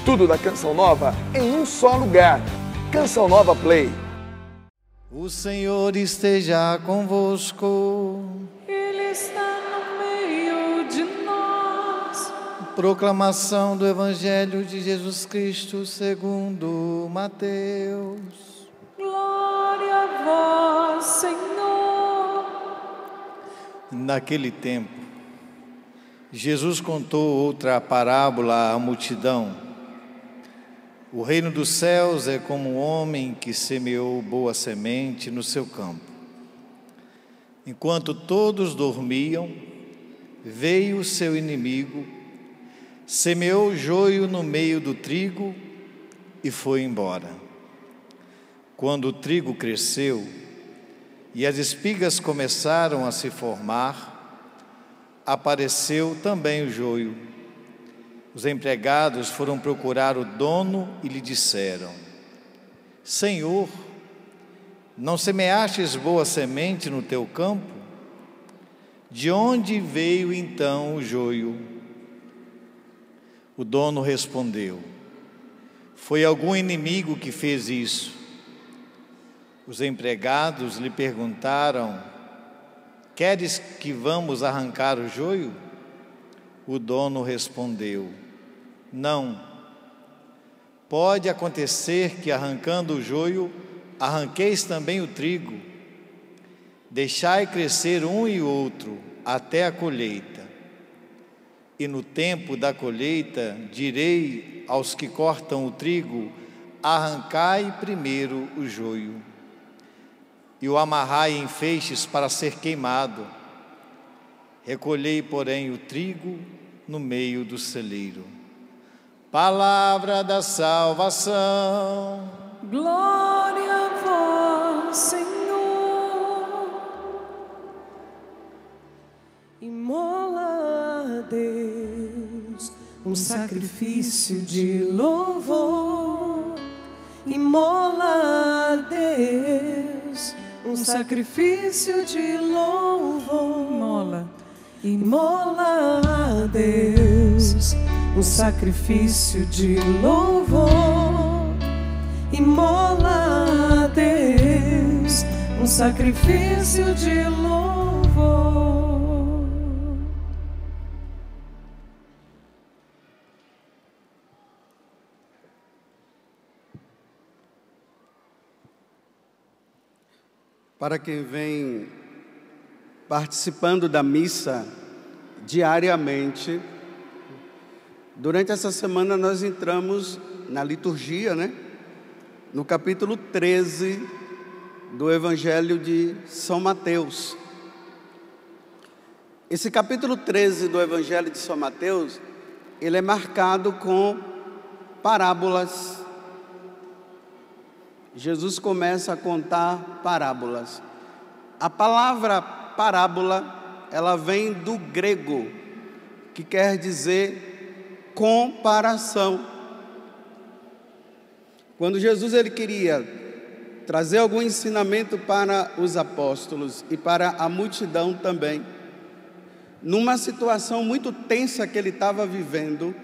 Tudo da Canção Nova em um só lugar. Canção Nova Play. O Senhor esteja convosco. Ele está no meio de nós. Proclamação do Evangelho de Jesus Cristo segundo Mateus. Glória a vós, Senhor. Naquele tempo, Jesus contou outra parábola à multidão. O reino dos céus é como um homem que semeou boa semente no seu campo. Enquanto todos dormiam, veio o seu inimigo, semeou joio no meio do trigo e foi embora. Quando o trigo cresceu e as espigas começaram a se formar, apareceu também o joio. Os empregados foram procurar o dono e lhe disseram: Senhor, não semeastes boa semente no teu campo? De onde veio então o joio? O dono respondeu: Foi algum inimigo que fez isso. Os empregados lhe perguntaram: Queres que vamos arrancar o joio? O dono respondeu: Não. Pode acontecer que, arrancando o joio, arranqueis também o trigo. Deixai crescer um e outro até a colheita. E no tempo da colheita direi aos que cortam o trigo: arrancai primeiro o joio, e o amarrai em feixes para ser queimado. Recolhei, porém, o trigo no meio do celeiro. Palavra da salvação. Glória a vós, Senhor. Imola a Deus um sacrifício de louvor. Imola a Deus um sacrifício de louvor. Imola a Deus um sacrifício de louvor. Imola a Deus um sacrifício de louvor. Para quem vem participando da missa diariamente, durante essa semana nós entramos na liturgia, no capítulo 13 do Evangelho de São Mateus. Esse capítulo 13 do Evangelho de São Mateus, ele é marcado com parábolas. Jesus começa a contar parábolas. A palavra parábola, ela vem do grego, que quer dizer comparação. Quando Jesus ele queria trazer algum ensinamento para os apóstolos e para a multidão também, numa situação muito tensa que ele estava vivendo,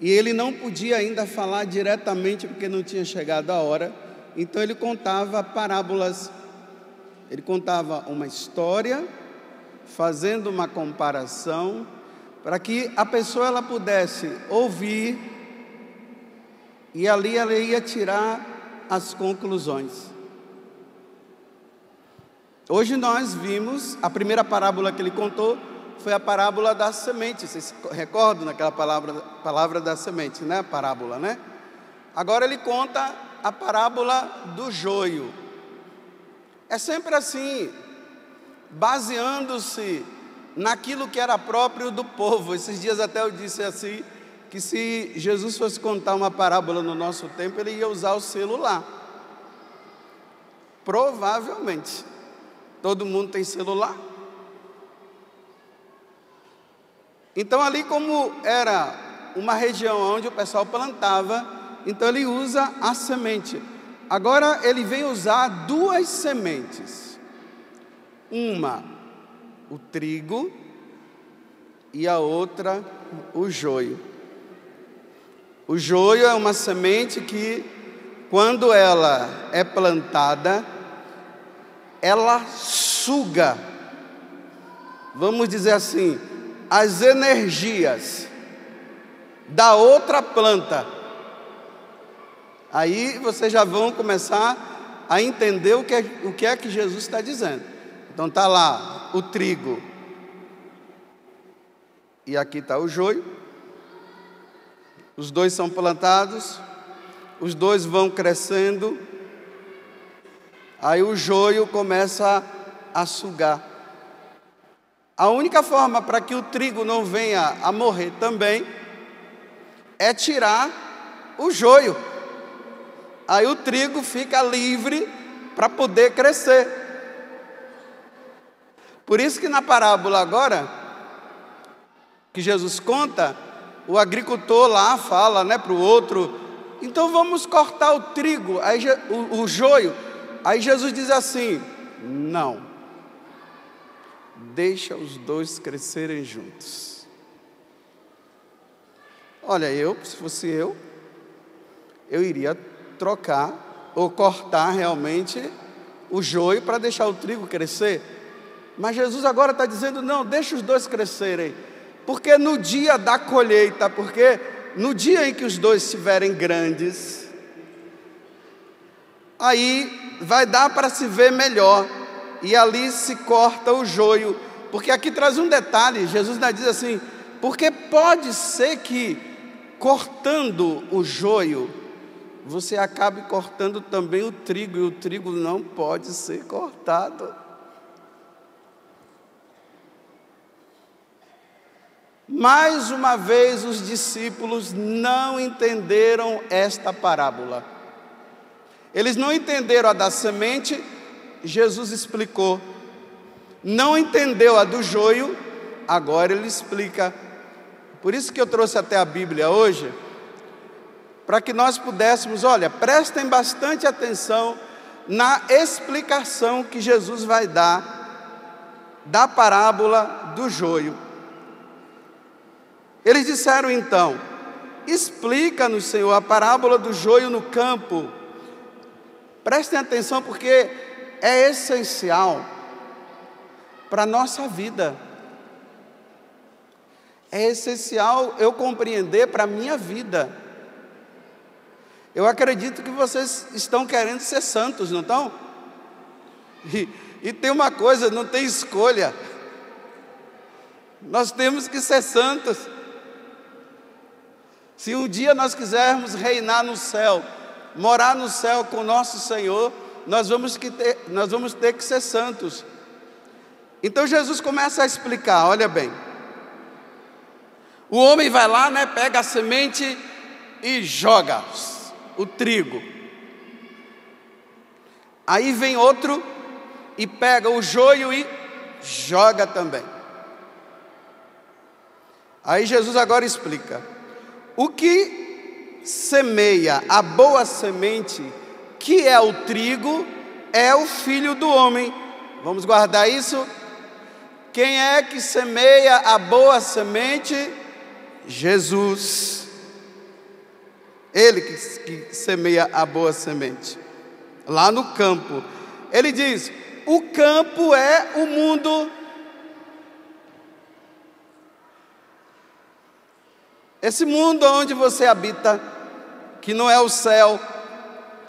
e ele não podia ainda falar diretamente porque não tinha chegado a hora, então ele contava parábolas. Ele contava uma história, fazendo uma comparação, para que a pessoa ela pudesse ouvir, e ali ela ia tirar as conclusões. Hoje nós vimos, a primeira parábola que ele contou foi a parábola da semente. Vocês se recordam daquela palavra da semente, a parábola, Agora ele conta a parábola do joio. É sempre assim, baseando-se naquilo que era próprio do povo. Esses dias até eu disse assim, que se Jesus fosse contar uma parábola no nosso tempo, ele ia usar o celular. Provavelmente. Todo mundo tem celular. Então ali, como era uma região onde o pessoal plantava, então ele usa a semente. Agora ele vem usar duas sementes. Uma, o trigo, e a outra, o joio. O joio é uma semente que, quando ela é plantada, ela suga, vamos dizer assim, as energias da outra planta. Aí vocês já vão começar a entender o que é que Jesus está dizendo. Então está lá o trigo, e aqui está o joio. Os dois são plantados, os dois vão crescendo, aí o joio começa a sugar. A única forma para que o trigo não venha a morrer também é tirar o joio. Aí o trigo fica livre para poder crescer. Por isso que na parábola agora, que Jesus conta, o agricultor lá fala, para o outro, então vamos cortar o trigo, aí, o joio. Aí Jesus diz assim, não, deixa os dois crescerem juntos. Olha, se fosse eu iria trocar ou cortar realmente o joio para deixar o trigo crescer. Mas Jesus agora está dizendo, não, deixa os dois crescerem. Porque no dia da colheita, porque no dia em que os dois estiverem grandes, aí vai dar para se ver melhor, e ali se corta o joio. Porque aqui traz um detalhe, Jesus ainda diz assim, porque pode ser que cortando o joio, você acabe cortando também o trigo, e o trigo não pode ser cortado. Mais uma vez os discípulos não entenderam esta parábola. Eles não entenderam a da semente, Jesus explicou. Não entendeu a do joio, agora ele explica. Por isso que eu trouxe até a Bíblia hoje, para que nós pudéssemos, prestem bastante atenção na explicação que Jesus vai dar da parábola do joio. Eles disseram então, explica-nos, Senhor, a parábola do joio no campo. Prestem atenção porque é essencial para a nossa vida. É essencial eu compreender para a minha vida. Eu acredito que vocês estão querendo ser santos, não estão? E tem uma coisa, não tem escolha. Nós temos que ser santos. Se um dia nós quisermos reinar no céu, morar no céu com o nosso Senhor, nós vamos ter que ser santos. Então Jesus começa a explicar, olha bem. O homem vai lá, pega a semente e joga o trigo. Aí vem outro e pega o joio e joga também. Aí Jesus agora explica. O que semeia a boa semente, que é o trigo, é o Filho do Homem. Vamos guardar isso? Quem é que semeia a boa semente? Jesus. Ele que semeia a boa semente. Lá no campo. Ele diz, o campo é o mundo. Esse mundo onde você habita, que não é o céu,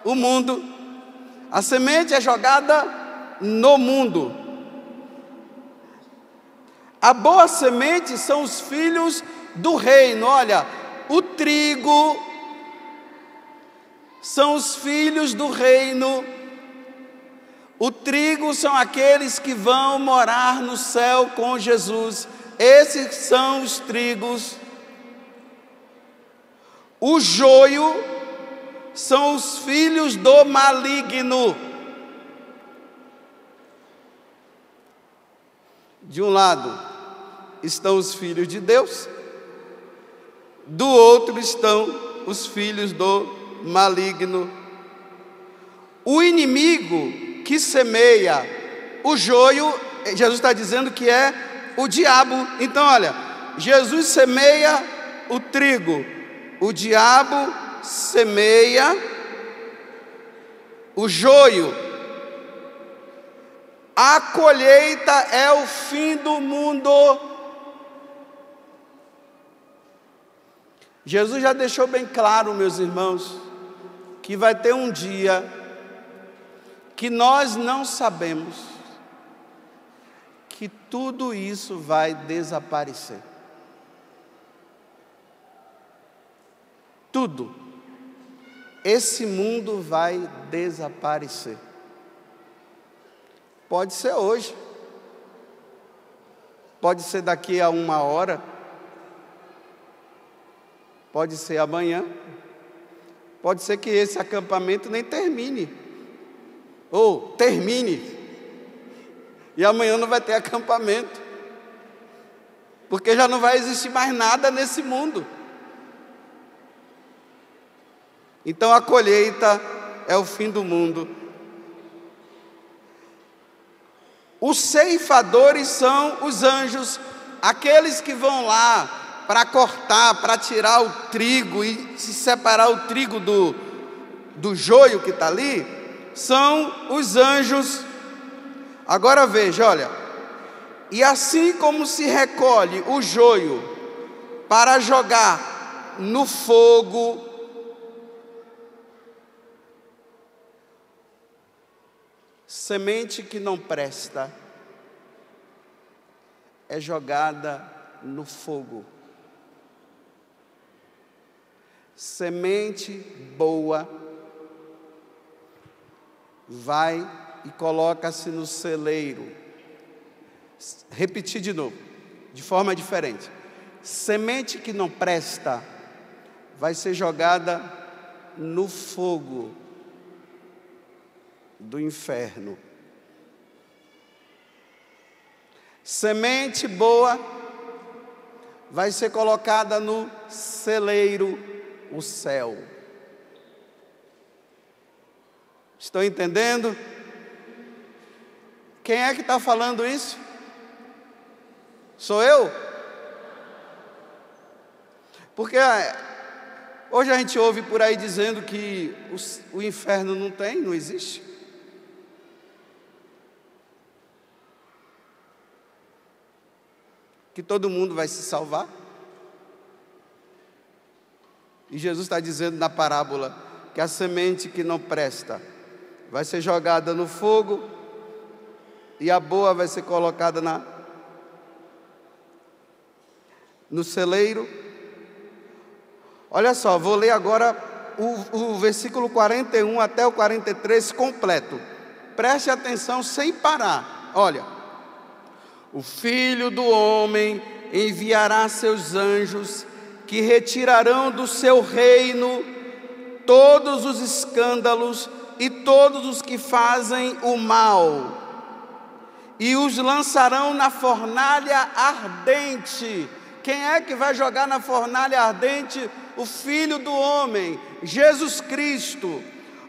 o mundo, a semente é jogada no mundo. A boa semente são os filhos do reino. Olha, o trigo são os filhos do reino. O trigo são aqueles que vão morar no céu com Jesus. Esses são os trigos. O joio são os filhos do maligno. De um lado estão os filhos de Deus, do outro estão os filhos do maligno. O inimigo que semeia o joio, Jesus está dizendo que é o diabo. Então olha, Jesus semeia o trigo, o diabo semeia o joio. A colheita é o fim do mundo. Jesus já deixou bem claro, meus irmãos, que vai ter um dia que nós não sabemos, que tudo isso vai desaparecer. Tudo. Esse mundo vai desaparecer. Pode ser hoje. Pode ser daqui a 1 hora. Pode ser amanhã. Pode ser que esse acampamento nem termine. Ou termine. E amanhã não vai ter acampamento. Porque já não vai existir mais nada nesse mundo. Então a colheita é o fim do mundo. Os ceifadores são os anjos, aqueles que vão lá para cortar, para tirar o trigo e se separar o trigo do joio que está ali, são os anjos. Agora veja, olha, e assim como se recolhe o joio para jogar no fogo, semente que não presta é jogada no fogo. Semente boa vai e coloca-se no celeiro. Repetir de novo, de forma diferente. Semente que não presta vai ser jogada no fogo do inferno. Semente boa vai ser colocada no celeiro, o céu. Estão entendendo? Quem é que está falando isso? Sou eu? Porque hoje a gente ouve por aí dizendo que o inferno não existe. Que todo mundo vai se salvar. E Jesus está dizendo na parábola que a semente que não presta vai ser jogada no fogo e a boa vai ser colocada no celeiro. Olha só, vou ler agora o versículo 41 até o 43 completo. Preste atenção sem parar. Olha. O Filho do Homem enviará seus anjos, que retirarão do seu reino todos os escândalos e todos os que fazem o mal, e os lançarão na fornalha ardente. Quem é que vai jogar na fornalha ardente? O Filho do Homem, Jesus Cristo,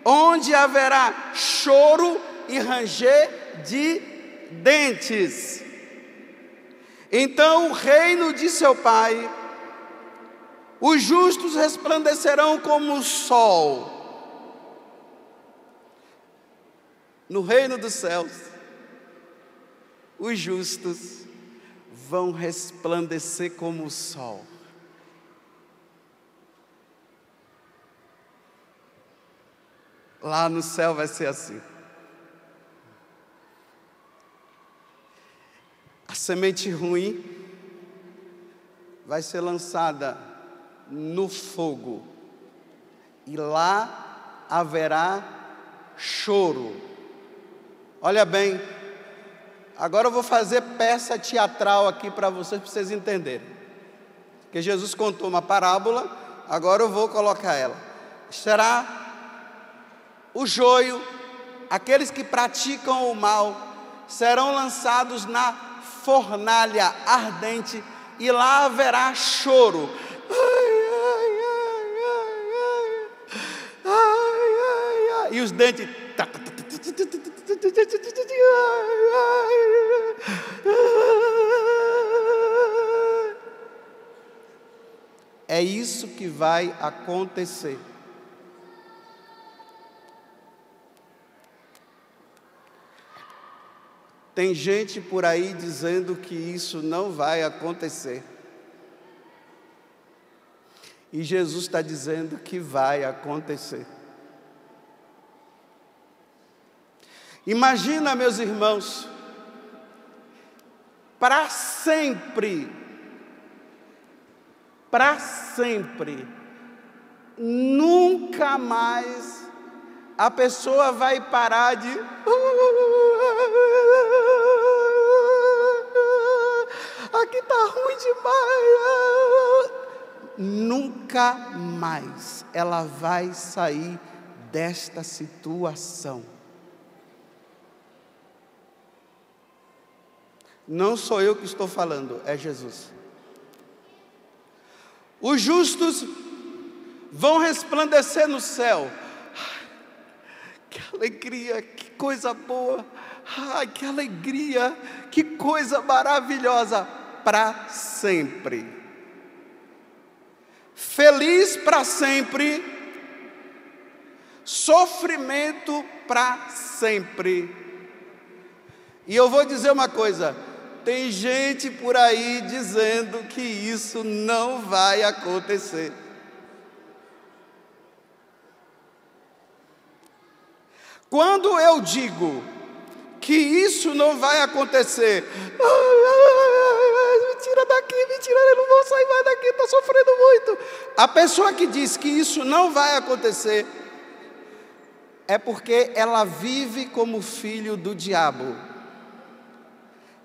onde haverá choro e ranger de dentes. Então o reino de seu Pai, os justos resplandecerão como o sol. No reino dos céus, os justos vão resplandecer como o sol. Lá no céu vai ser assim. A semente ruim vai ser lançada no fogo, e lá haverá choro. Olha bem, agora eu vou fazer peça teatral aqui para vocês entenderem. Porque Jesus contou uma parábola, agora eu vou colocar ela. Será o joio, aqueles que praticam o mal, serão lançados na fornalha ardente, e lá haverá choro. E os dentes. É isso que vai acontecer. Tem gente por aí dizendo que isso não vai acontecer. E Jesus está dizendo que vai acontecer. Imagina, meus irmãos, para sempre, nunca mais a pessoa vai parar de aqui está ruim demais. Nunca mais ela vai sair desta situação. Não sou eu que estou falando, é Jesus. Os justos vão resplandecer no céu. Que alegria, que coisa boa. Ai, que alegria, que coisa maravilhosa. Para sempre. Feliz para sempre. Sofrimento para sempre. E eu vou dizer uma coisa. Tem gente por aí dizendo que isso não vai acontecer. Quando eu digo que isso não vai acontecer, me tira daqui, eu não vou sair mais daqui, estou sofrendo muito. A pessoa que diz que isso não vai acontecer, é porque ela vive como filho do diabo.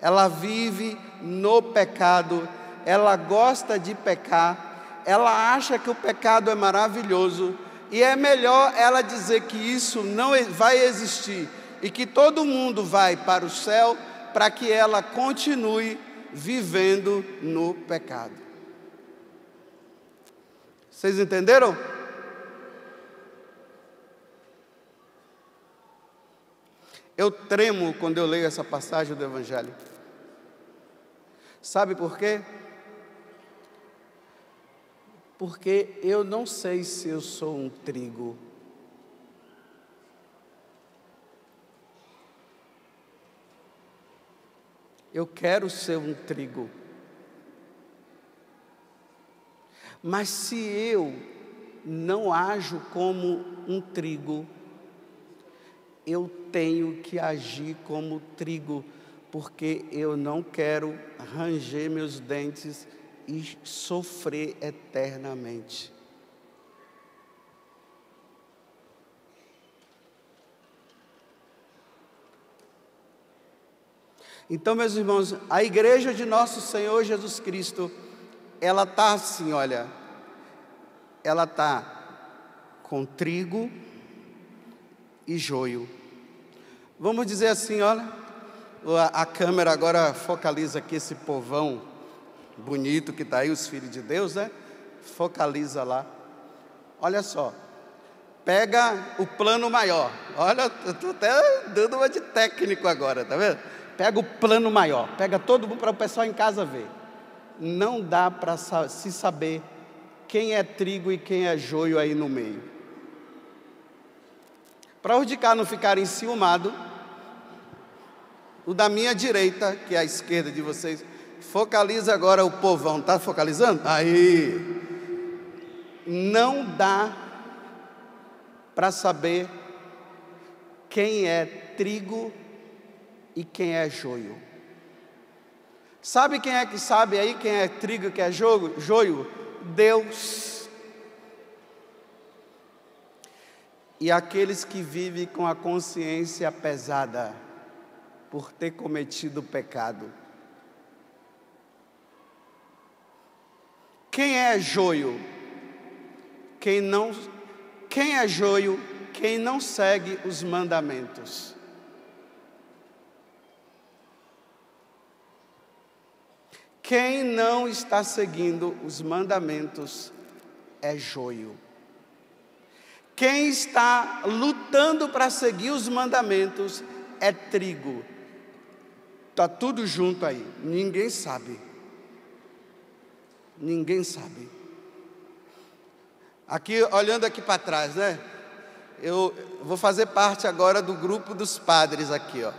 Ela vive no pecado, ela gosta de pecar, ela acha que o pecado é maravilhoso, e é melhor ela dizer que isso não vai existir, e que todo mundo vai para o céu, para que ela continue vivendo no pecado. Vocês entenderam? Eu tremo quando eu leio essa passagem do Evangelho. Sabe por quê? Porque eu não sei se eu sou um trigo. Eu quero ser um trigo. Mas se eu não ajo como um trigo, eu tenho que agir como trigo, porque eu não quero ranger meus dentes e sofrer eternamente. Então, meus irmãos, a igreja de nosso Senhor Jesus Cristo, ela está assim, olha, ela está com trigo e joio. Vamos dizer assim, olha, a câmera agora focaliza aqui esse povão bonito que está aí, os filhos de Deus, né? Focaliza lá. Olha só, pega o plano maior. Olha, eu estou até dando uma de técnico agora, tá vendo? Pega o plano maior, pega todo mundo para o pessoal em casa ver. Não dá para se saber quem é trigo e quem é joio aí no meio. Para os de cá não ficarem enciumados, o da minha direita, que é a esquerda de vocês, focaliza agora o povão. Está focalizando? Aí. Não dá para saber quem é trigo e quem é joio. Sabe quem é que sabe aí quem é trigo e quem é joio? Deus. E aqueles que vivem com a consciência pesada por ter cometido pecado. Quem é joio? Quem é joio? Quem não segue os mandamentos. Quem não está seguindo os mandamentos é joio. Quem está lutando para seguir os mandamentos é trigo. Está tudo junto aí, ninguém sabe. Ninguém sabe. Aqui, olhando aqui para trás, né? Eu vou fazer parte agora do grupo dos padres aqui, ó.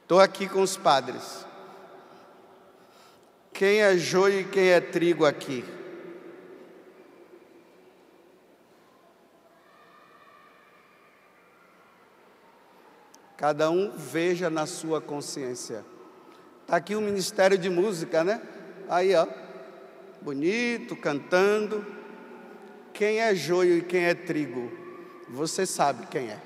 Estou aqui com os padres. Quem é joio e quem é trigo aqui? Cada um veja na sua consciência. Está aqui o Ministério de Música, né? Aí, ó, bonito, cantando. Quem é joio e quem é trigo? Você sabe quem é.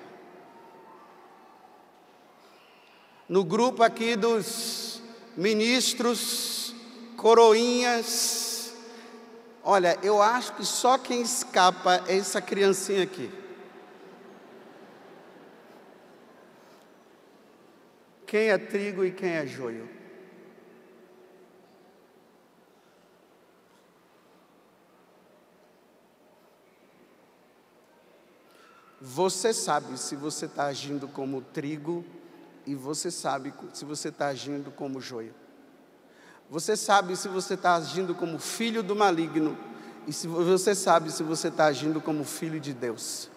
No grupo aqui dos ministros, coroinhas, olha, eu acho que só quem escapa é essa criancinha aqui. Quem é trigo e quem é joio? Você sabe se você está agindo como trigo e você sabe se você está agindo como joio. Você sabe se você está agindo como filho do maligno e se você sabe se você está agindo como filho de Deus.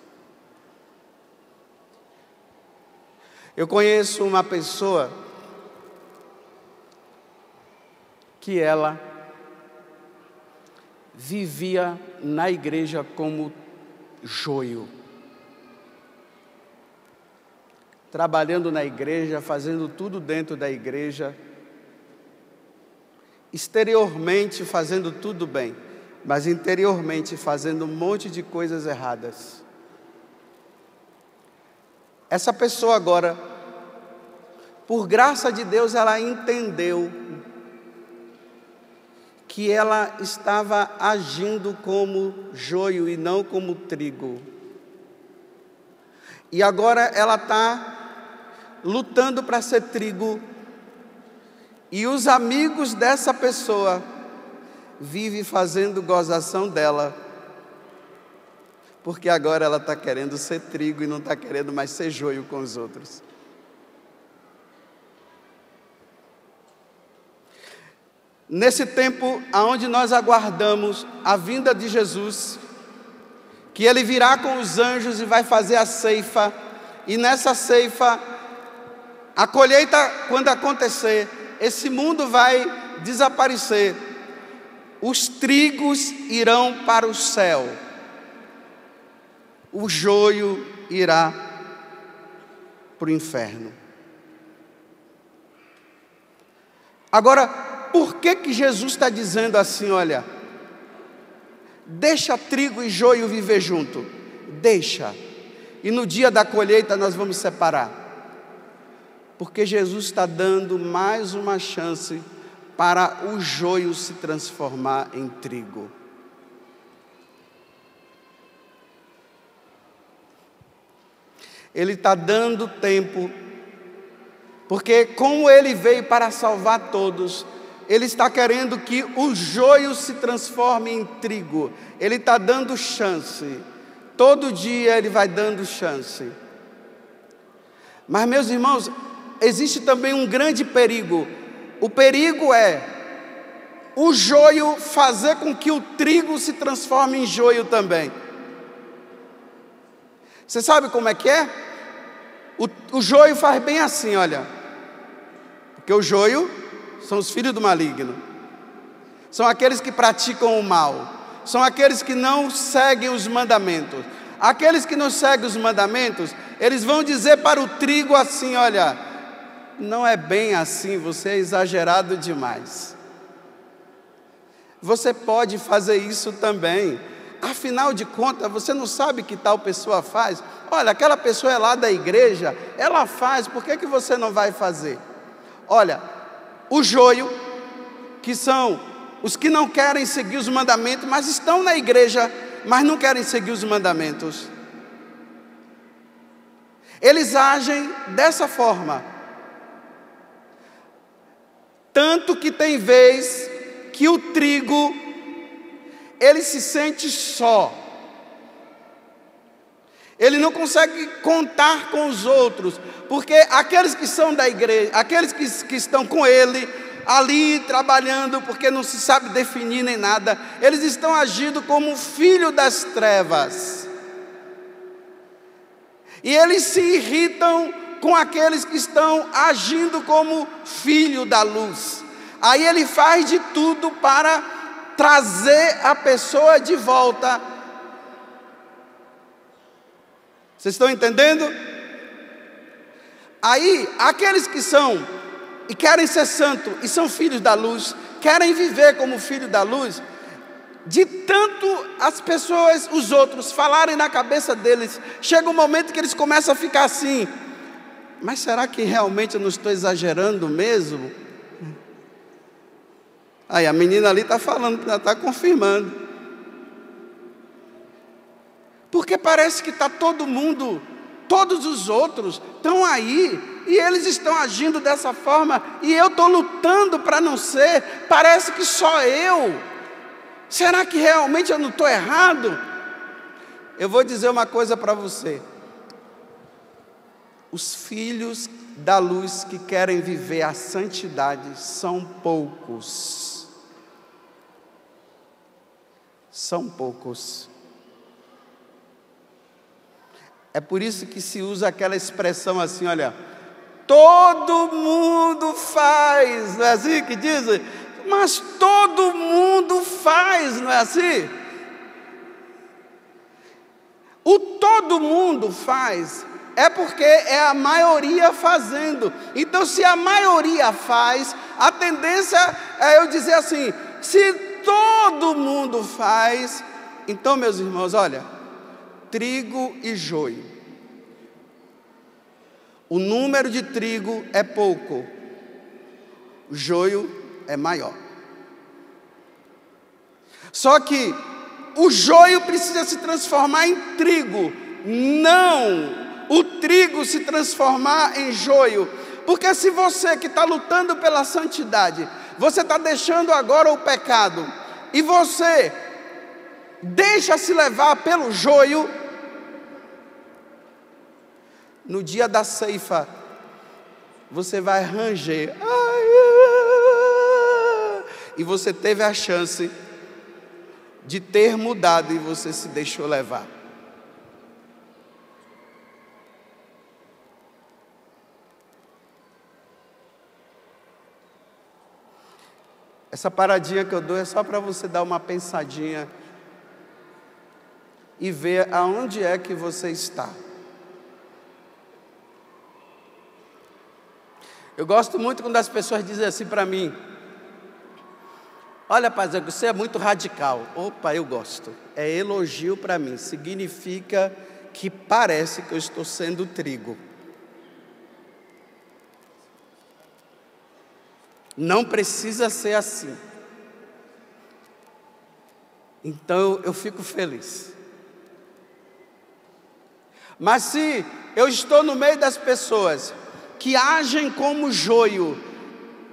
Eu conheço uma pessoa que ela vivia na igreja como joio. Trabalhando na igreja, fazendo tudo dentro da igreja, exteriormente fazendo tudo bem, mas interiormente fazendo um monte de coisas erradas. Essa pessoa agora, por graça de Deus, ela entendeu que ela estava agindo como joio e não como trigo. E agora ela está lutando para ser trigo. E os amigos dessa pessoa vivem fazendo gozação dela, porque agora ela está querendo ser trigo e não está querendo mais ser joio com os outros. Nesse tempo onde nós aguardamos a vinda de Jesus, que Ele virá com os anjos e vai fazer a ceifa, e nessa ceifa, a colheita, quando acontecer, esse mundo vai desaparecer, os trigos irão para o céu, o joio irá para o inferno. Agora, por que Jesus está dizendo assim, olha, deixa trigo e joio viver junto? Deixa, e no dia da colheita nós vamos separar, porque Jesus está dando mais uma chance para o joio se transformar em trigo. Ele está dando tempo, porque como Ele veio para salvar todos, Ele está querendo que o joio se transforme em trigo. Ele está dando chance, todo dia Ele vai dando chance. Mas meus irmãos, existe também um grande perigo. O perigo é o joio fazer com que o trigo se transforme em joio também. Você sabe como é que é? O joio faz bem assim, olha. Porque o joio são os filhos do maligno. São aqueles que praticam o mal. São aqueles que não seguem os mandamentos. Aqueles que não seguem os mandamentos, eles vão dizer para o trigo assim, olha, não é bem assim, você é exagerado demais. Você pode fazer isso também. Afinal de contas, você não sabe que tal pessoa faz? Olha, aquela pessoa é lá da igreja, ela faz, por que você não vai fazer? Olha, o joio, que são os que não querem seguir os mandamentos, mas estão na igreja, mas não querem seguir os mandamentos. Eles agem dessa forma. Tanto que tem vez que o trigo, ele se sente só. Ele não consegue contar com os outros, porque aqueles que são da igreja, aqueles que estão com ele, ali trabalhando, porque não se sabe definir nem nada. Eles estão agindo como filho das trevas. E eles se irritam com aqueles que estão agindo como filho da luz. Aí ele faz de tudo para trazer a pessoa de volta. Vocês estão entendendo? Aí, aqueles que são e querem ser santos e são filhos da luz, querem viver como filho da luz, de tanto as pessoas, os outros, falarem na cabeça deles, chega um momento que eles começam a ficar assim: mas será que realmente eu não estou exagerando mesmo? Aí a menina ali está falando, está confirmando. Porque parece que está todo mundo, todos os outros estão aí, e eles estão agindo dessa forma, e eu estou lutando para não ser, parece que só eu. Será que realmente eu não estou errado? Eu vou dizer uma coisa para você. Os filhos da luz que querem viver a santidade são poucos. São poucos. É por isso que se usa aquela expressão assim, olha, todo mundo faz, não é assim que dizem? Mas todo mundo faz, não é assim? O todo mundo faz é porque é a maioria fazendo. Então, se a maioria faz, a tendência é eu dizer assim: se todo mundo faz, então, meus irmãos, olha, trigo e joio. O número de trigo é pouco, o joio é maior. Só que o joio precisa se transformar em trigo, não o trigo se transformar em joio. Porque se você que está lutando pela santidade, você está deixando agora o pecado, e você deixa se levar pelo joio, no dia da ceifa, você vai ranger, e você teve a chance de ter mudado, e você se deixou levar. Essa paradinha que eu dou é só para você dar uma pensadinha e ver aonde é que você está. Eu gosto muito quando as pessoas dizem assim para mim: olha, Pazé, você é muito radical. Opa, eu gosto. É elogio para mim. Significa que parece que eu estou sendo trigo. Não precisa ser assim. Então eu fico feliz. Mas se eu estou no meio das pessoas que agem como joio,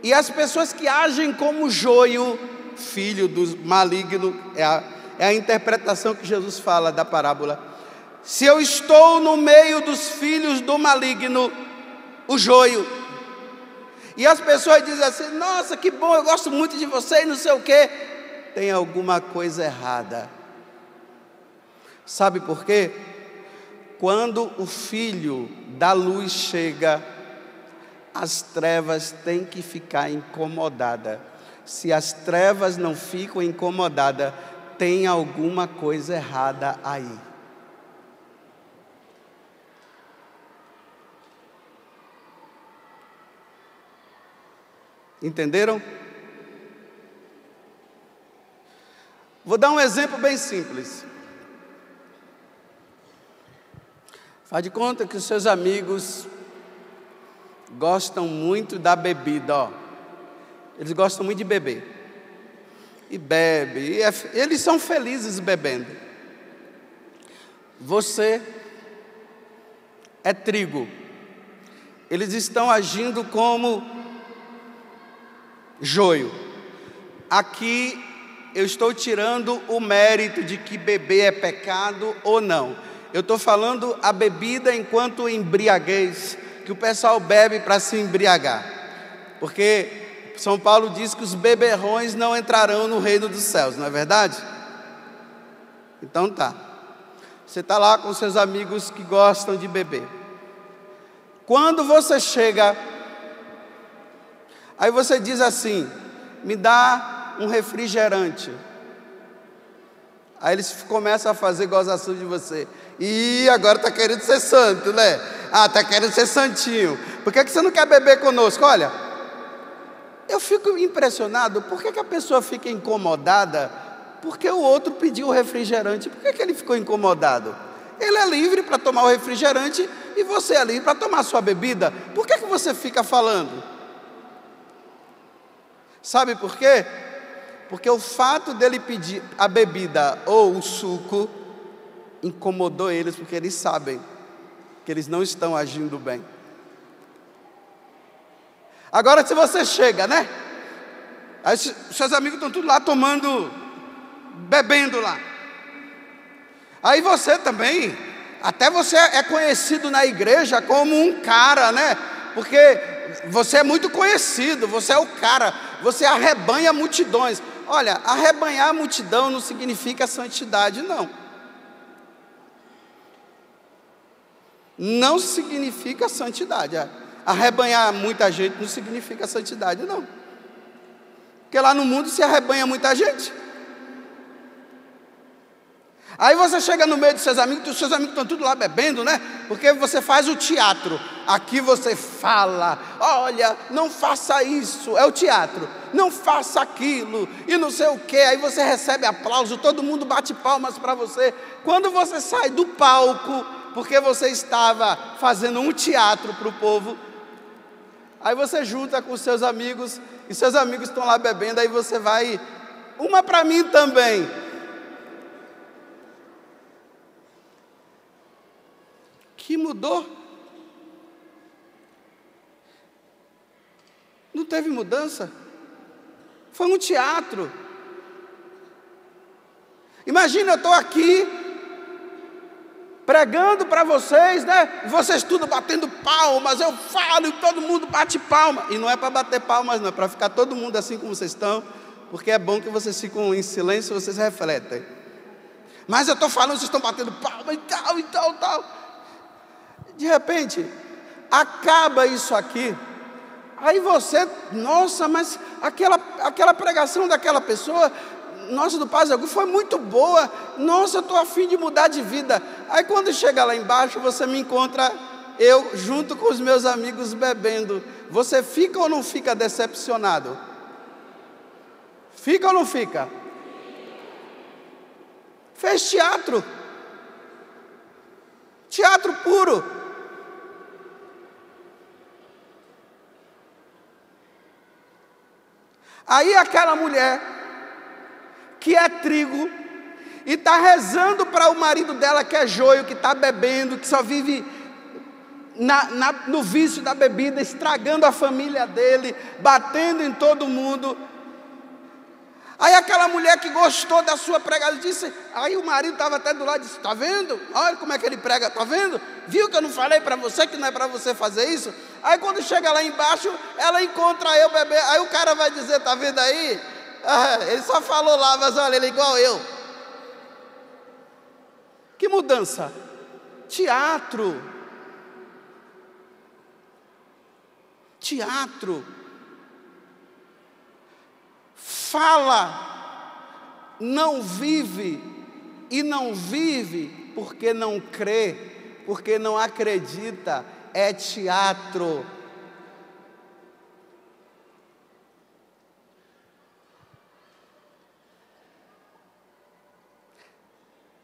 e as pessoas que agem como joio, filho do maligno, é a interpretação que Jesus fala da parábola. Se eu estou no meio dos filhos do maligno, o joio, e as pessoas dizem assim: nossa, que bom, eu gosto muito de você e não sei o quê, tem alguma coisa errada. Sabe por quê? Quando o filho da luz chega, as trevas têm que ficar incomodadas. Se as trevas não ficam incomodadas, tem alguma coisa errada aí. Entenderam? Vou dar um exemplo bem simples. Faz de conta que os seus amigos gostam muito da bebida, ó. Eles gostam muito de beber. E bebe, eles são felizes bebendo. Você é trigo. Eles estão agindo como joio. Aqui eu estou tirando o mérito de que beber é pecado ou não. Eu estou falando a bebida enquanto embriaguez, que o pessoal bebe para se embriagar. Porque São Paulo diz que os beberrões não entrarão no reino dos céus, não é verdade? Então tá. Você está lá com seus amigos que gostam de beber. Quando você chega, aí você diz assim: me dá um refrigerante. Aí eles começam a fazer gozação de você. E agora está querendo ser santo, né? Ah, está querendo ser santinho. Por que você não quer beber conosco? Olha, eu fico impressionado. Por que a pessoa fica incomodada? Porque o outro pediu o refrigerante. Por que ele ficou incomodado? Ele é livre para tomar o refrigerante e você é livre para tomar a sua bebida. Por que você fica falando? Sabe por quê? Porque o fato dele pedir a bebida ou o suco incomodou eles, porque eles sabem que eles não estão agindo bem. Agora, se você chega, né? Aí seus amigos estão tudo lá tomando, bebendo lá. Aí você também, até você é conhecido na igreja como um cara, né? Porque você é muito conhecido, você é o cara, você arrebanha multidões. Olha, arrebanhar a multidão não significa santidade, não. Não significa santidade. Arrebanhar muita gente não significa santidade, não. Porque lá no mundo se arrebanha muita gente. Aí você chega no meio dos seus amigos, os seus amigos estão tudo lá bebendo, né? Porque você faz o teatro. Aqui você fala: olha, não faça isso, é o teatro. Não faça aquilo, e não sei o quê. Aí você recebe aplauso, todo mundo bate palmas para você. Quando você sai do palco, porque você estava fazendo um teatro para o povo, aí você junta com os seus amigos, e seus amigos estão lá bebendo, aí você vai: uma para mim também. Que mudou? Não teve mudança? Foi um teatro. Imagina, eu estou aqui pregando para vocês, né? Vocês tudo batendo palmas, eu falo e todo mundo bate palma. E não é para bater palmas, não, é para ficar todo mundo assim como vocês estão, porque é bom que vocês ficam em silêncio, vocês refletem. Mas eu estou falando, vocês estão batendo palma e tal, e tal, tal. De repente, acaba isso aqui. Aí você, nossa, mas aquela pregação daquela pessoa, nossa, do Pastor Augusto, foi muito boa. Nossa, eu estou a fim de mudar de vida. Aí quando chega lá embaixo, você me encontra eu junto com os meus amigos bebendo. Você fica ou não fica decepcionado? Fica ou não fica? Fez teatro. Teatro puro. Aí aquela mulher que é trigo e está rezando para o marido dela que é joio, que está bebendo, que só vive no vício da bebida, estragando a família dele, batendo em todo mundo. Aí aquela mulher que gostou da sua pregação disse, aí o marido estava até do lado e disse: está vendo? Olha como é que ele prega, está vendo? Viu que eu não falei para você que não é para você fazer isso? Aí quando chega lá embaixo, ela encontra eu beber, aí o cara vai dizer: está vendo aí? Ah, ele só falou lá, mas olha, ele é igual eu. Que mudança? Teatro. Teatro. Fala, não vive, e não vive porque não crê, porque não acredita, é teatro.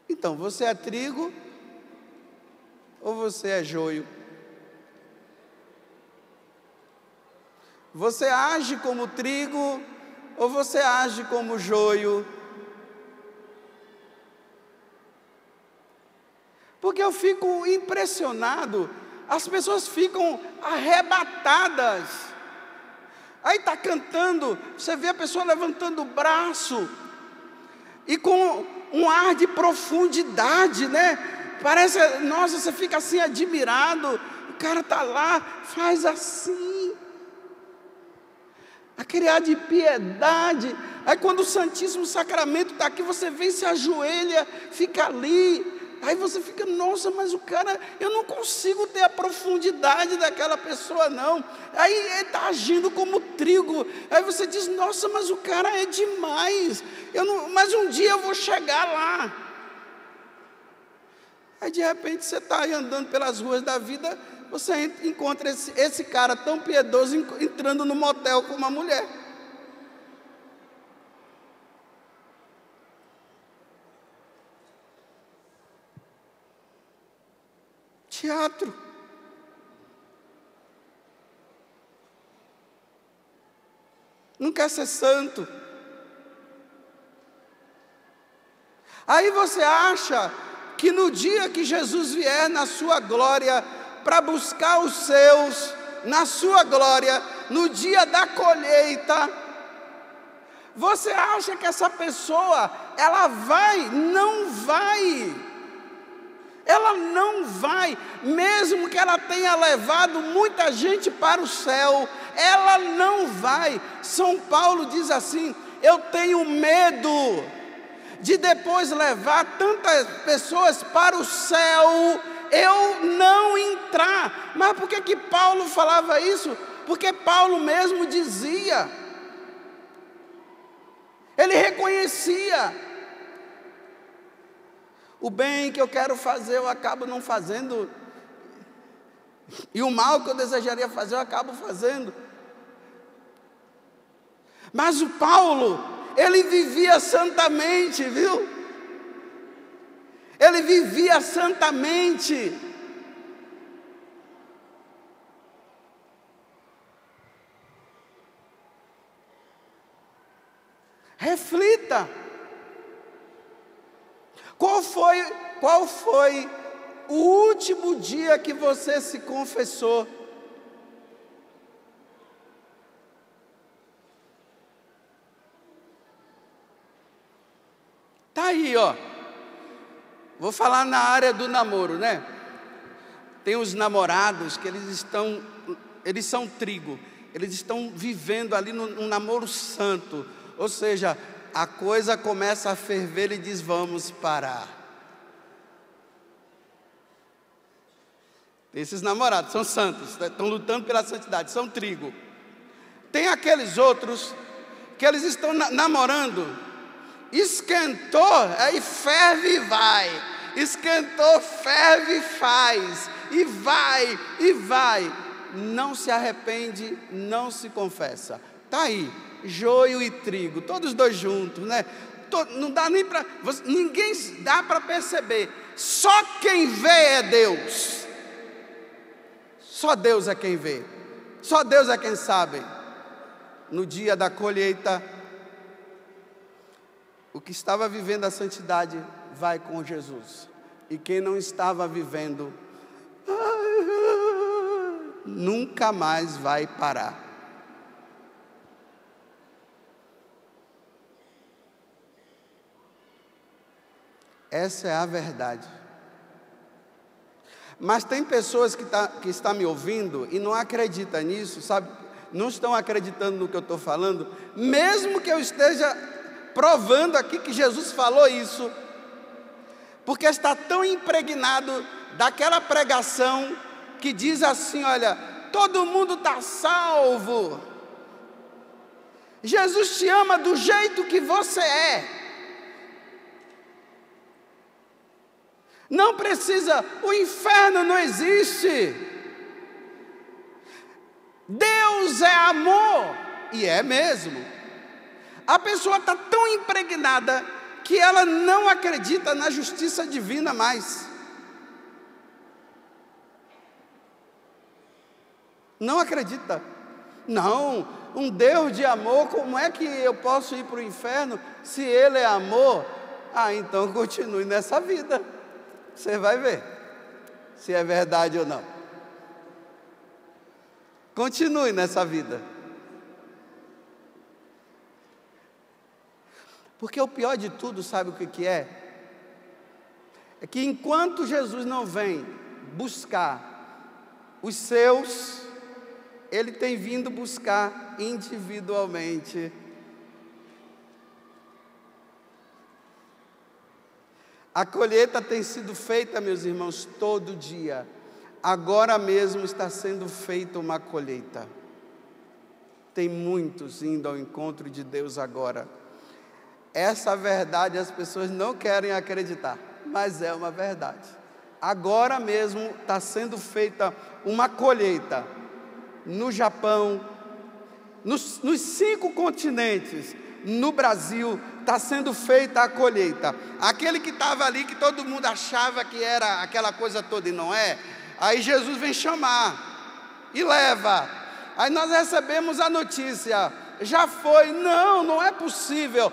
Então, você é trigo ou você é joio? Você age como trigo ou você age como joio? Porque eu fico impressionado, as pessoas ficam arrebatadas. Aí está cantando, você vê a pessoa levantando o braço, e com um ar de profundidade, né? Parece, nossa, você fica assim admirado, o cara está lá, faz assim. aquele ar de piedade. Aí quando o Santíssimo Sacramento está aqui, você vem, se ajoelha, fica ali. Aí você fica, nossa, mas o cara, eu não consigo ter a profundidade daquela pessoa, não. Aí ele está agindo como trigo. Aí você diz, nossa, mas o cara é demais. Mas um dia eu vou chegar lá. Aí de repente você está aí andando pelas ruas da vida, você encontra esse cara tão piedoso entrando no motel com uma mulher. Teatro. Não quer ser santo. Aí você acha que no dia que Jesus vier na sua glória para buscar os seus, na sua glória, no dia da colheita, você acha que essa pessoa, ela vai? Não vai. Ela não vai, mesmo que ela tenha levado muita gente para o céu, ela não vai. São Paulo diz assim: eu tenho medo de depois levar tantas pessoas para o céu, eu não entrar. Mas por que Paulo falava isso? Porque Paulo mesmo dizia, ele reconhecia: o bem que eu quero fazer eu acabo não fazendo, e o mal que eu desejaria fazer eu acabo fazendo. Mas o Paulo, ele vivia santamente, viu? Ele vivia santamente. Reflita. Qual foi o último dia que você se confessou? Tá aí, ó. Vou falar na área do namoro, né? Tem os namorados que eles são trigo. Eles estão vivendo ali num namoro santo. Ou seja, a coisa começa a ferver e diz, vamos parar. Esses namorados são santos, estão lutando pela santidade, são trigo. Tem aqueles outros que eles estão namorando, esquentou, aí ferve e vai. Esquentou, ferve e faz. E vai, e vai. Não se arrepende, não se confessa. Está aí, joio e trigo, todos dois juntos, né? Não dá nem para... Ninguém dá para perceber. Só quem vê é Deus. Só Deus é quem vê. Só Deus é quem sabe. No dia da colheita, o que estava vivendo a santidade vai com Jesus. E quem não estava vivendo, nunca mais vai parar. Essa é a verdade. Mas tem pessoas que estão me ouvindo e não acreditam nisso, sabe? Não estão acreditando no que eu estou falando, mesmo que eu esteja provando aqui que Jesus falou isso, porque está tão impregnado daquela pregação que diz assim, olha, todo mundo está salvo. Jesus te ama do jeito que você é. Não precisa, o inferno não existe. Deus é amor, e é mesmo. A pessoa está tão impregnada que ela não acredita na justiça divina mais. Não acredita. Não, um Deus de amor, como é que eu posso ir para o inferno se Ele é amor? Ah, então continue nessa vida. Você vai ver se é verdade ou não. Continue nessa vida. Porque o pior de tudo, sabe o que é? É que enquanto Jesus não vem buscar os seus, Ele tem vindo buscar individualmente. A colheita tem sido feita, meus irmãos, todo dia. Agora mesmo está sendo feita uma colheita. Tem muitos indo ao encontro de Deus agora. Essa verdade as pessoas não querem acreditar, mas é uma verdade. Agora mesmo está sendo feita uma colheita no Japão, nos 5 continentes, no Brasil, está sendo feita a colheita. Aquele que estava ali, que todo mundo achava que era aquela coisa toda e não é, aí Jesus vem chamar e leva. Aí nós recebemos a notícia, já foi. Não, não é possível.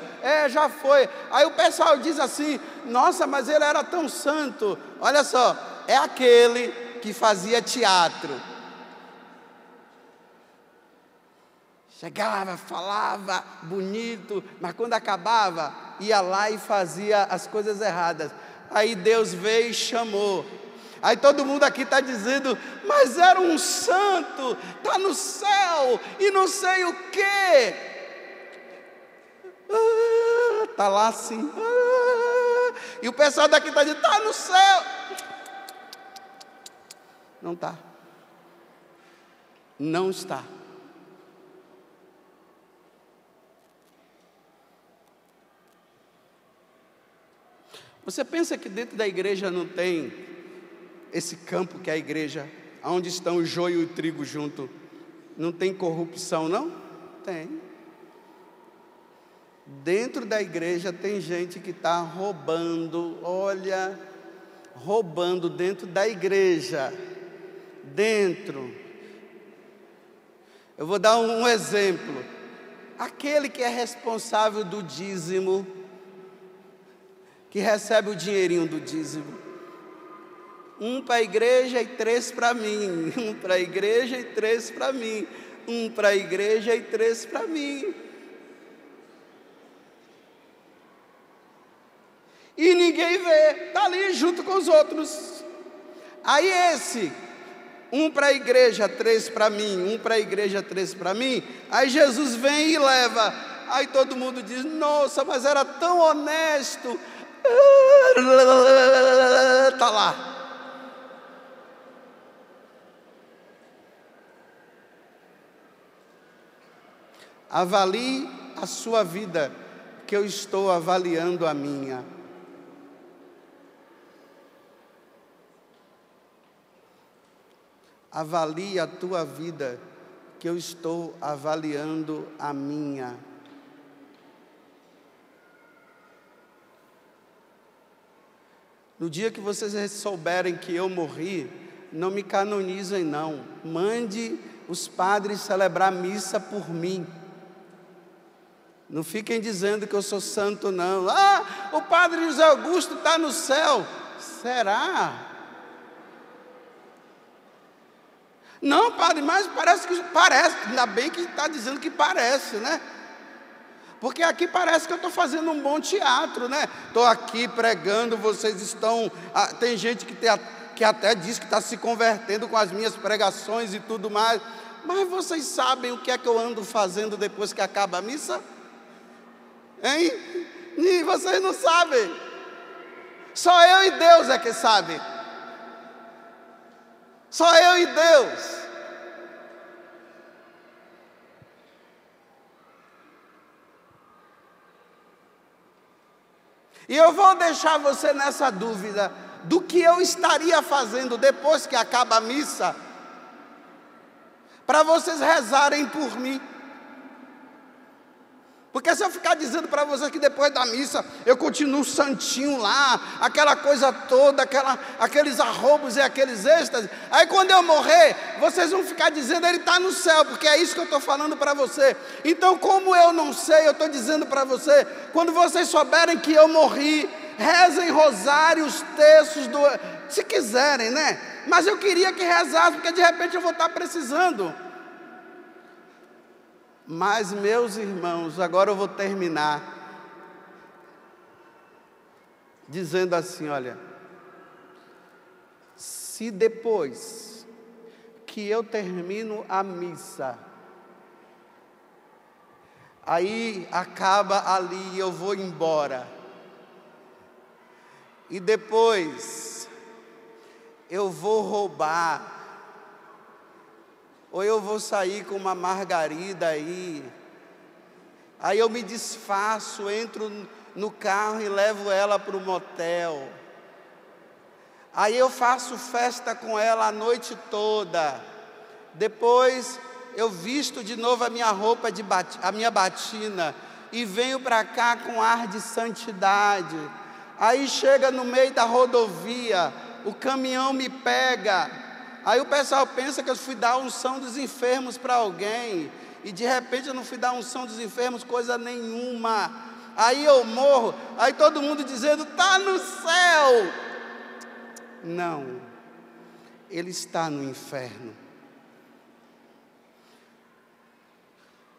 Já foi. Aí o pessoal diz assim, nossa, mas ele era tão santo. Olha só, é aquele que fazia teatro. Chegava, falava bonito, mas quando acabava, ia lá e fazia as coisas erradas. Aí Deus veio e chamou. Aí todo mundo aqui está dizendo, mas era um santo, está no céu e não sei o quê. Está lá assim. E o pessoal daqui está dizendo, está no céu. Não está. Não está. Você pensa que dentro da igreja não tem esse campo que é a igreja, onde estão o joio e o trigo junto? Não tem corrupção, não? Tem. Dentro da igreja tem gente que está roubando, olha, roubando dentro da igreja. Dentro. Eu vou dar um exemplo. Aquele que é responsável do dízimo, que recebe o dinheirinho do dízimo, 1 para a igreja e 3 para mim, 1 para a igreja e 3 para mim, 1 para a igreja e 3 para mim. E ninguém vê, está ali junto com os outros. Aí esse, 1 para a igreja, 3 para mim, 1 para a igreja, 3 para mim, aí Jesus vem e leva. Aí todo mundo diz, nossa, mas era tão honesto. Está lá. Avalie a sua vida, que eu estou avaliando a minha. Avalie a tua vida, que eu estou avaliando a minha. No dia que vocês souberem que eu morri, não me canonizem não. Mande os padres celebrar missa por mim. Não fiquem dizendo que eu sou santo não. Ah, o padre José Augusto está no céu. Será? Não, padre, mas parece, ainda bem que está dizendo que parece, né? Porque aqui parece que eu estou fazendo um bom teatro, né? Estou aqui pregando, vocês estão... tem gente que até diz que está se convertendo com as minhas pregações e tudo mais. Mas vocês sabem o que é que eu ando fazendo depois que acaba a missa? Hein? E vocês não sabem. Só eu e Deus é que sabe. Só eu e Deus. E eu vou deixar você nessa dúvida do que eu estaria fazendo depois que acaba a missa, para vocês rezarem por mim. Porque se eu ficar dizendo para vocês que depois da missa eu continuo santinho lá, aquela coisa toda, aqueles arroubos e aqueles êxtases, aí quando eu morrer, vocês vão ficar dizendo, ele está no céu, porque é isso que eu estou falando para você. Então, como eu não sei, eu estou dizendo para você, quando vocês souberem que eu morri, rezem rosários, terços, se quiserem, né? Mas eu queria que rezasse, porque de repente eu vou estar precisando. Mas, meus irmãos, agora eu vou terminar dizendo assim, olha, se depois que eu termino a missa. Aí acaba ali, eu vou embora. E depois eu vou roubar. Ou eu vou sair com uma margarida aí. Aí eu me disfarço, entro no carro e levo ela para o motel. Aí eu faço festa com ela a noite toda. Depois eu visto de novo a minha roupa, a minha batina, e venho para cá com ar de santidade. Aí chega no meio da rodovia, o caminhão me pega. Aí o pessoal pensa que eu fui dar unção dos enfermos para alguém. E de repente eu não fui dar unção dos enfermos coisa nenhuma. Aí eu morro, aí todo mundo dizendo, está no céu. Não, ele está no inferno.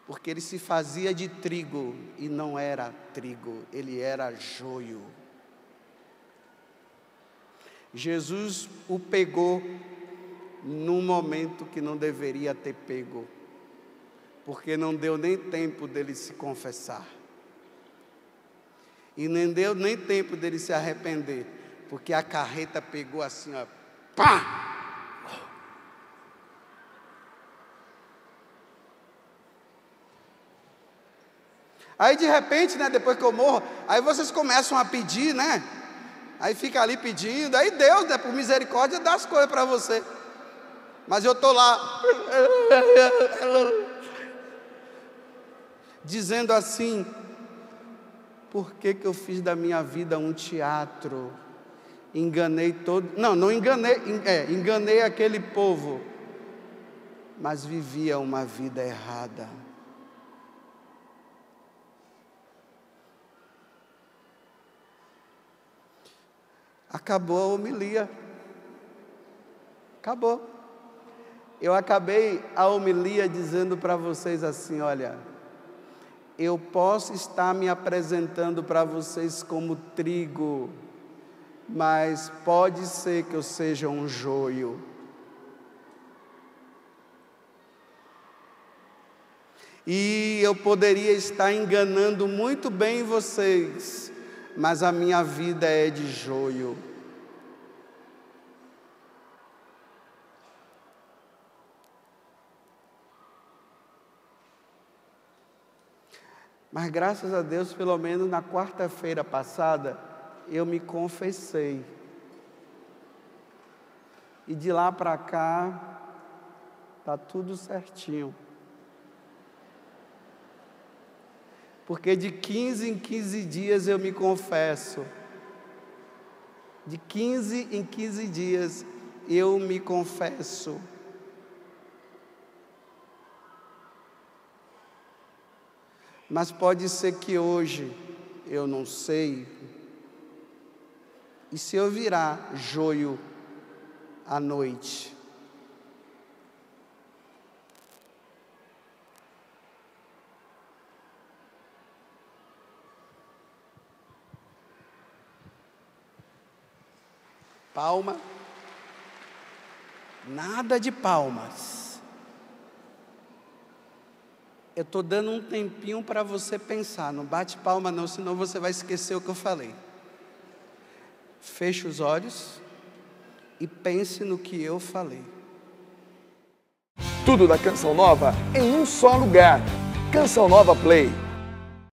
Porque ele se fazia de trigo e não era trigo, ele era joio. Jesus o pegou num momento que não deveria ter pego, porque não deu nem tempo dele se confessar. E nem deu nem tempo dele se arrepender, porque a carreta pegou assim, ó, pá! Aí de repente, né, depois que eu morro, aí vocês começam a pedir, né? Aí fica ali pedindo, aí Deus, né, por misericórdia, dá as coisas para você. Mas eu estou lá, dizendo assim, por que eu fiz da minha vida um teatro? Enganei todo, não enganei, enganei aquele povo, mas vivia uma vida errada. Acabou a homilia. Acabou. Eu acabei a homilia dizendo para vocês assim, olha, eu posso estar me apresentando para vocês como trigo, mas pode ser que eu seja um joio. E eu poderia estar enganando muito bem vocês, mas a minha vida é de joio. Mas graças a Deus, pelo menos na quarta-feira passada, eu me confessei. E de lá para cá, está tudo certinho. Porque de 15 em 15 dias eu me confesso. De 15 em 15 dias eu me confesso. Mas pode ser que hoje, eu não sei, e se eu virar joio à noite? Palma, nada de palmas. Eu estou dando um tempinho para você pensar, não bate palma não, senão você vai esquecer o que eu falei. Feche os olhos e pense no que eu falei. Tudo da Canção Nova em um só lugar. Canção Nova Play.